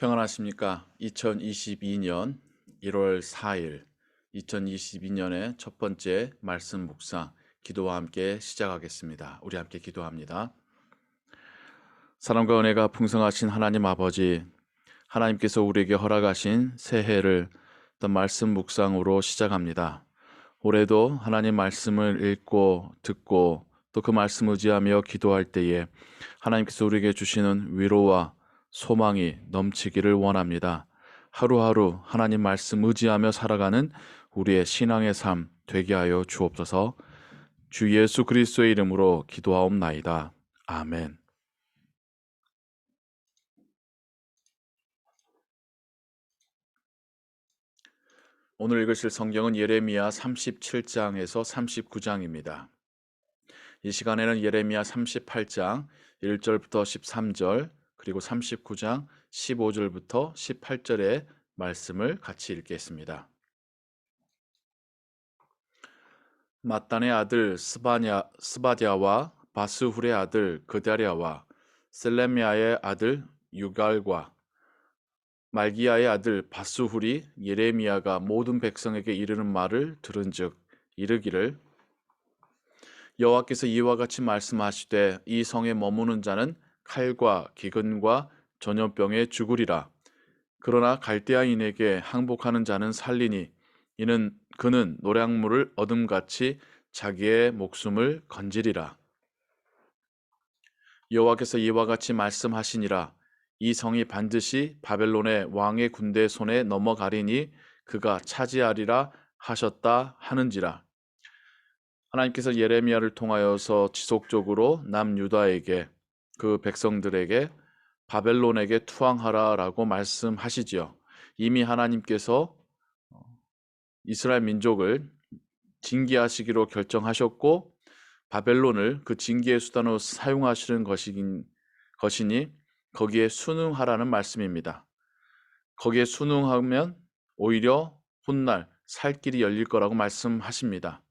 평안하십니까? 2022년 1월 4일, 2022년의 첫 번째 말씀 묵상, 기도와 함께 시작하겠습니다. 우리 함께 기도합니다. 사랑과 은혜가 풍성하신 하나님 아버지, 하나님께서 우리에게 허락하신 새해를 어떤 말씀 묵상으로 시작합니다. 올해도 하나님 말씀을 읽고 듣고 또 그 말씀 의지하며 기도할 때에 하나님께서 우리에게 주시는 위로와 소망이 넘치기를 원합니다. 하루하루 하나님 말씀 의지하며 살아가는 우리의 신앙의 삶 되게 하여 주옵소서. 주 예수 그리스도의 이름으로 기도하옵나이다. 아멘. 오늘 읽으실 성경은 예레미야 37장에서 39장입니다. 이 시간에는 예레미야 38장 1절부터 13절 그리고 39장 15절부터 18절의 말씀을 같이 읽겠습니다. mat단의 아들 스바랴와 바스훌의 아들 그다랴와 셀레미야의 아들 유갈과 말기야의 아들 바스훌이 예레미야가 모든 백성에게 이르는 말을 들은즉 이르기를 여호와께서 이와 같이 말씀하시되 이 성에 머무는 자는 칼과 기근과 전염병에 죽으리라. 그러나 갈대아인에게 항복하는 자는 살리니 이는 그는 노량물을 얻음같이 자기의 목숨을 건지리라. 여호와께서 이와 같이 말씀하시니라. 이 성이 반드시 바벨론의 왕의 군대 손에 넘어가리니 그가 차지하리라 하셨다 하는지라. 하나님께서 예레미야를 통하여서 지속적으로 남유다에게 그 백성들에게 바벨론에게 투항하라라고 말씀하시지요. 이미 하나님께서 이스라엘 민족을 징계하시기로 결정하셨고 바벨론을 그 징계의 수단으로 사용하시는 것이니 거기에 순응하라는 말씀입니다. 거기에 순응하면 오히려 훗날 살 길이 열릴 거라고 말씀하십니다.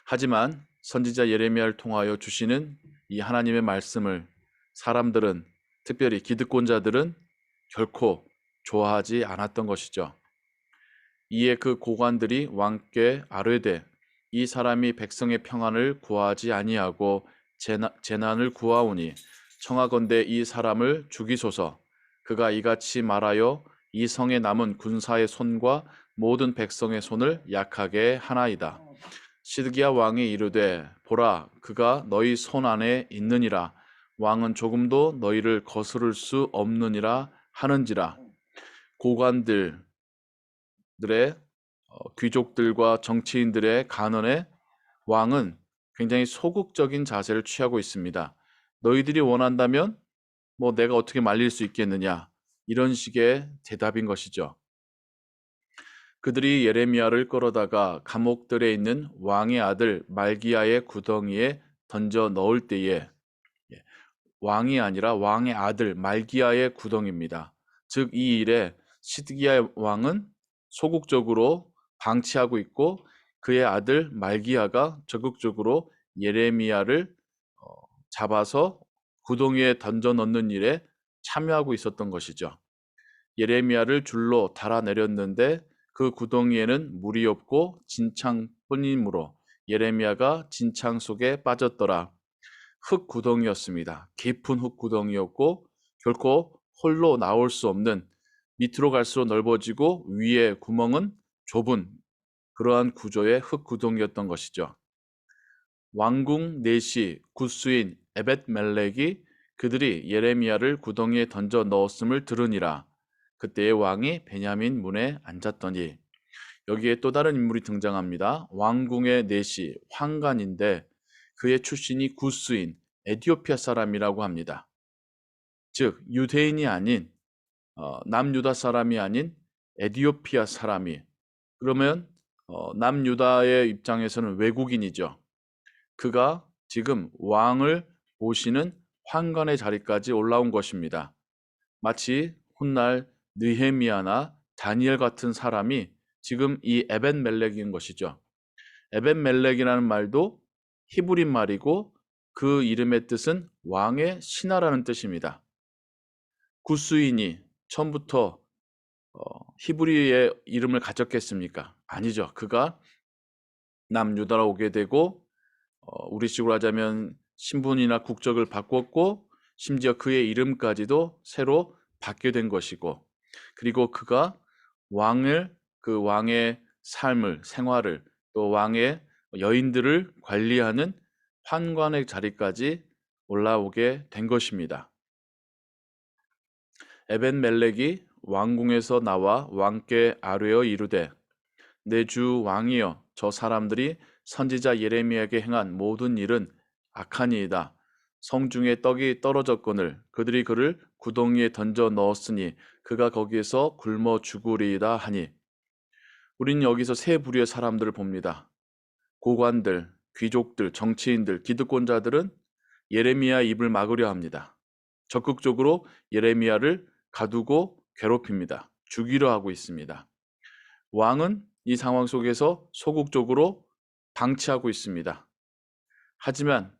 하지만 선지자 예레미야를 통하여 주시는 이 하나님의 말씀을 사람들은, 특별히 기득권자들은 결코 좋아하지 않았던 것이죠. 이에 그 고관들이 왕께 아뢰되 이 사람이 백성의 평안을 구하지 아니하고 재난을 구하오니 청하건대 이 사람을 죽이소서. 그가 이같이 말하여 이 성에 남은 군사의 손과 모든 백성의 손을 약하게 하나이다. 시드기야 왕이 이르되 보라 그가 너희 손 안에 있느니라. 왕은 조금도 너희를 거스를 수 없느니라 하는지라. 고관들의 귀족들과 정치인들의 간언에 왕은 굉장히 소극적인 자세를 취하고 있습니다. 너희들이 원한다면 내가 어떻게 말릴 수 있겠느냐, 이런 식의 대답인 것이죠. 그들이 예레미야를 끌어다가 감옥들에 있는 왕의 아들 말기야의 구덩이에 던져 넣을 때에 왕이 아니라 왕의 아들 말기야의 구덩이입니다. 즉 이 일에 시드기야 왕은 소극적으로 방치하고 있고 그의 아들 말기야가 적극적으로 예레미야를 잡아서 구덩이에 던져 넣는 일에 참여하고 있었던 것이죠. 예레미야를 줄로 달아내렸는데 그 구덩이에는 물이 없고 진창뿐이므로 예레미야가 진창 속에 빠졌더라. 흙 구덩이였습니다. 깊은 흙 구덩이였고 결코 홀로 나올 수 없는, 밑으로 갈수록 넓어지고 위에 구멍은 좁은 그러한 구조의 흙 구덩이였던 것이죠. 왕궁 내시 굿수인 에벳멜렉이 그들이 예레미야를 구덩이에 던져 넣었음을 들으니라. 그때의 왕이 베냐민 문에 앉았더니, 여기에 또 다른 인물이 등장합니다. 왕궁의 내시, 황관인데 그의 출신이 구스인 에티오피아 사람이라고 합니다. 즉 유대인이 아닌 남유다 사람이 아닌 에티오피아 사람이, 그러면 남유다의 입장에서는 외국인이죠. 그가 지금 왕을 모시는 황관의 자리까지 올라온 것입니다. 마치 훗날 느헤미야나 다니엘 같은 사람이 지금 이 에벤멜렉인 것이죠. 에벤멜렉이라는 말도 히브리 말이고 그 이름의 뜻은 왕의 신하라는 뜻입니다. 구스인이 처음부터 히브리의 이름을 가졌겠습니까? 아니죠. 그가 남유다로 오게 되고 우리식으로 하자면 신분이나 국적을 바꿨고 심지어 그의 이름까지도 새로 받게 된 것이고, 그리고 그가 그 왕의 삶을, 생활을, 또 왕의 여인들을 관리하는 환관의 자리까지 올라오게 된 것입니다. 에벤멜렉이 왕궁에서 나와 왕께 아뢰어 이르되, 내 주 왕이여, 저 사람들이 선지자 예레미야에게 행한 모든 일은 악하니이다. 성중에 떡이 떨어졌거늘 그들이 그를 구덩이에 던져 넣었으니 그가 거기에서 굶어 죽으리이다 하니. 우린 여기서 세 부류의 사람들을 봅니다. 고관들, 귀족들, 정치인들, 기득권자들은 예레미야 입을 막으려 합니다. 적극적으로 예레미야를 가두고 괴롭힙니다. 죽이려 하고 있습니다. 왕은 이 상황 속에서 소극적으로 방치하고 있습니다. 하지만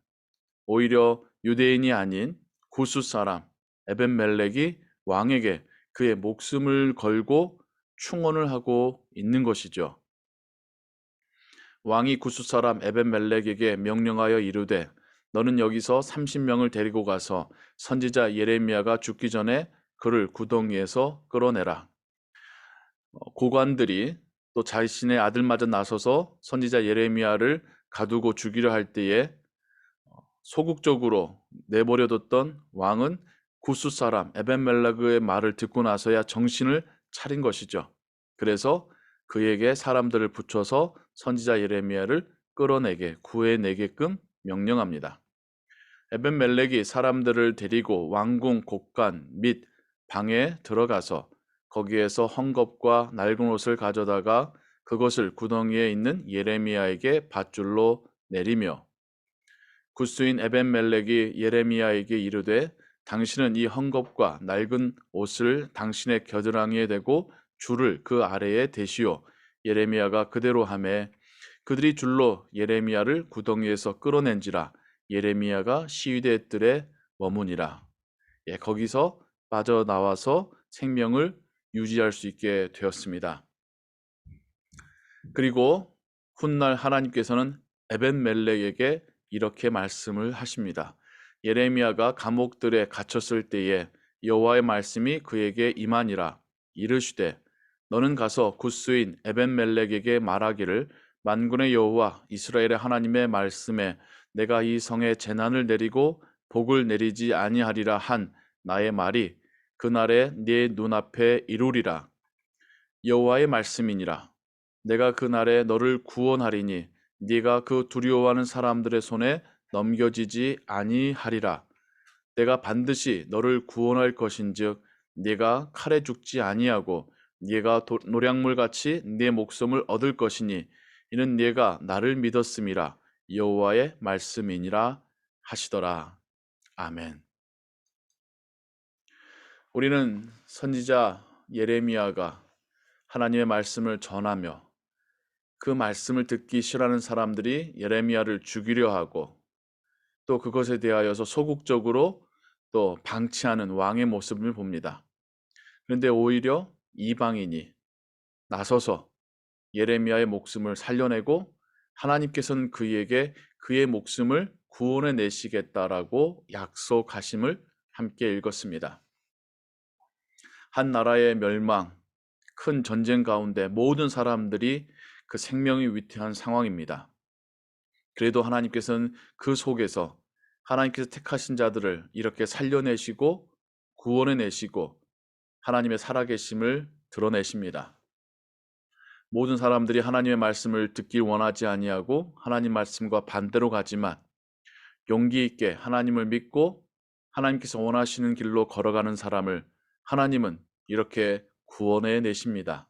오히려 유대인이 아닌 구스 사람 에벤멜렉이 왕에게 그의 목숨을 걸고 충원을 하고 있는 것이죠. 왕이 구스 사람 에벤멜렉에게 명령하여 이르되, 너는 여기서 30명을 데리고 가서 선지자 예레미야가 죽기 전에 그를 구덩이에서 끌어내라. 고관들이 또 자신의 아들마저 나서서 선지자 예레미야를 가두고 죽이려 할 때에 소극적으로 내버려뒀던 왕은 구스 사람 에벤멜렉의 말을 듣고 나서야 정신을 차린 것이죠. 그래서 그에게 사람들을 붙여서 선지자 예레미야를 끌어내게 구해내게끔 명령합니다. 에벤멜렉이 사람들을 데리고 왕궁 곳간 및 방에 들어가서 거기에서 헝겊과 낡은 옷을 가져다가 그것을 구덩이에 있는 예레미야에게 밧줄로 내리며, 구스인 에벤멜렉이 예레미야에게 이르되, 당신은 이 헝겊과 낡은 옷을 당신의 겨드랑이에 대고 줄을 그 아래에 대시오. 예레미야가 그대로 하매 그들이 줄로 예레미야를 구덩이에서 끌어낸지라. 예레미야가 시위대 뜰에 머무니라. 거기서 빠져나와서 생명을 유지할 수 있게 되었습니다. 그리고 훗날 하나님께서는 에벤멜렉에게 이렇게 말씀을 하십니다. 예레미야가 감옥들에 갇혔을 때에 여호와의 말씀이 그에게 임하니라. 이르시되, 너는 가서 구스인 에벤멜렉에게 말하기를, 만군의 여호와 이스라엘의 하나님의 말씀에 내가 이 성에 재난을 내리고 복을 내리지 아니하리라 한 나의 말이 그날에 네 눈앞에 이루리라. 여호와의 말씀이니라. 내가 그날에 너를 구원하리니 네가 그 두려워하는 사람들의 손에 넘겨지지 아니하리라. 내가 반드시 너를 구원할 것인즉 네가 칼에 죽지 아니하고 네가 노략물같이 네 목숨을 얻을 것이니 이는 네가 나를 믿었음이라. 여호와의 말씀이니라 하시더라. 아멘. 우리는 선지자 예레미야가 하나님의 말씀을 전하며 그 말씀을 듣기 싫어하는 사람들이 예레미야를 죽이려 하고 또 그것에 대하여서 소극적으로 또 방치하는 왕의 모습을 봅니다. 그런데 오히려 이방인이 나서서 예레미야의 목숨을 살려내고 하나님께서는 그에게 그의 목숨을 구원해 내시겠다라고 약속하심을 함께 읽었습니다. 한 나라의 멸망, 큰 전쟁 가운데 모든 사람들이 그 생명이 위태한 상황입니다. 그래도 하나님께서는 그 속에서 하나님께서 택하신 자들을 이렇게 살려내시고 구원해내시고 하나님의 살아계심을 드러내십니다. 모든 사람들이 하나님의 말씀을 듣길 원하지 아니하고 하나님 말씀과 반대로 가지만 용기 있게 하나님을 믿고 하나님께서 원하시는 길로 걸어가는 사람을 하나님은 이렇게 구원해 내십니다.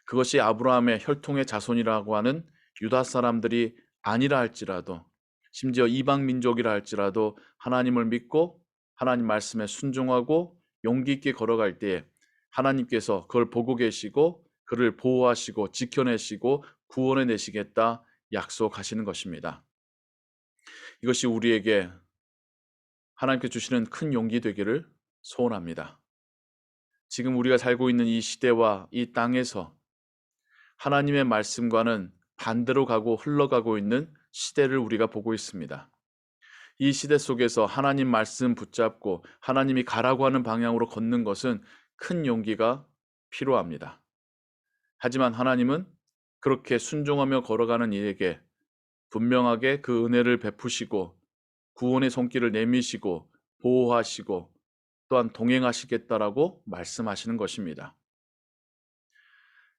그것이 아브라함의 혈통의 자손이라고 하는 유다 사람들이 아니라 할지라도 심지어 이방 민족이라 할지라도 하나님을 믿고 하나님 말씀에 순종하고 용기 있게 걸어갈 때에 하나님께서 그걸 보고 계시고 그를 보호하시고 지켜내시고 구원해 내시겠다 약속하시는 것입니다. 이것이 우리에게 하나님께 주시는 큰 용기 되기를 소원합니다. 지금 우리가 살고 있는 이 시대와 이 땅에서 하나님의 말씀과는 반대로 가고 흘러가고 있는 시대를 우리가 보고 있습니다. 이 시대 속에서 하나님 말씀 붙잡고 하나님이 가라고 하는 방향으로 걷는 것은 큰 용기가 필요합니다. 하지만 하나님은 그렇게 순종하며 걸어가는 이에게 분명하게 그 은혜를 베푸시고 구원의 손길을 내미시고 보호하시고 또한 동행하시겠다라고 말씀하시는 것입니다.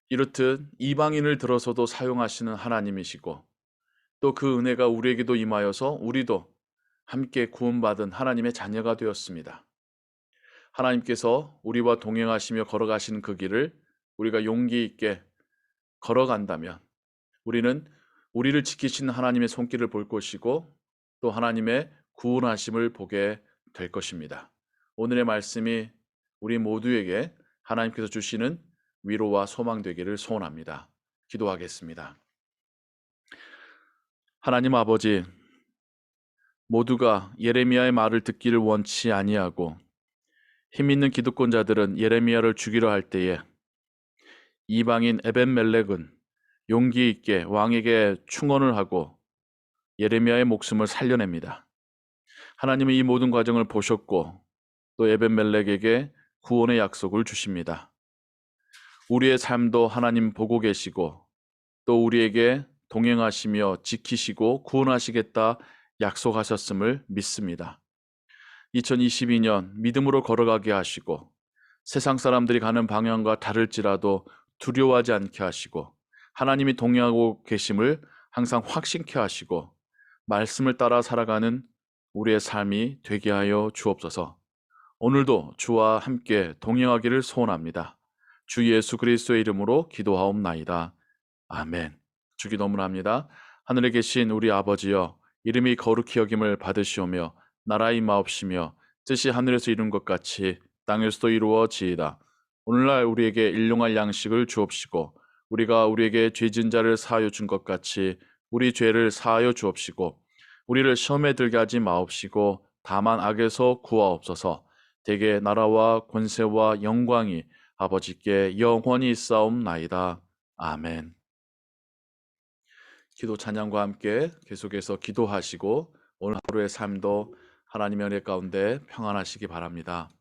이렇듯 이방인을 들어서도 사용하시는 하나님이시고 또 그 은혜가 우리에게도 임하여서 우리도 함께 구원받은 하나님의 자녀가 되었습니다. 하나님께서 우리와 동행하시며 걸어가시는 그 길을 우리가 용기 있게 걸어간다면 우리는 우리를 지키시는 하나님의 손길을 볼 것이고 또 하나님의 구원하심을 보게 될 것입니다. 오늘의 말씀이 우리 모두에게 하나님께서 주시는 위로와 소망 되기를 소원합니다. 기도하겠습니다. 하나님 아버지, 모두가 예레미야의 말을 듣기를 원치 아니하고 힘 있는 기득권자들은 예레미야를 죽이려 할 때에 이방인 에벤멜렉은 용기 있게 왕에게 충언을 하고 예레미야의 목숨을 살려냅니다. 하나님은 이 모든 과정을 보셨고 또 에벤멜렉에게 구원의 약속을 주십니다. 우리의 삶도 하나님 보고 계시고 또 우리에게 동행하시며 지키시고 구원하시겠다 약속하셨음을 믿습니다. 2022년 믿음으로 걸어가게 하시고 세상 사람들이 가는 방향과 다를지라도 두려워하지 않게 하시고 하나님이 동행하고 계심을 항상 확신케 하시고 말씀을 따라 살아가는 우리의 삶이 되게 하여 주옵소서. 오늘도 주와 함께 동행하기를 소원합니다. 주 예수 그리스도의 이름으로 기도하옵나이다. 아멘. 주기 너무합니다. 하늘에 계신 우리 아버지여, 이름이 거룩히 여김을 받으시오며 나라의 임하옵시며 뜻이 하늘에서 이룬 것 같이 땅에서도 이루어지이다. 오늘날 우리에게 일용할 양식을 주옵시고 우리가 우리에게 죄진 자를 사하여 준 것 같이 우리 죄를 사하여 주옵시고 우리를 시험에 들게 하지 마옵시고 다만 악에서 구하옵소서. 대개 나라와 권세와 영광이 아버지께 영원히 있사옵나이다. 아멘. 기도 찬양과 함께 계속해서 기도하시고 오늘 하루의 삶도 하나님의 은혜 가운데 평안하시기 바랍니다.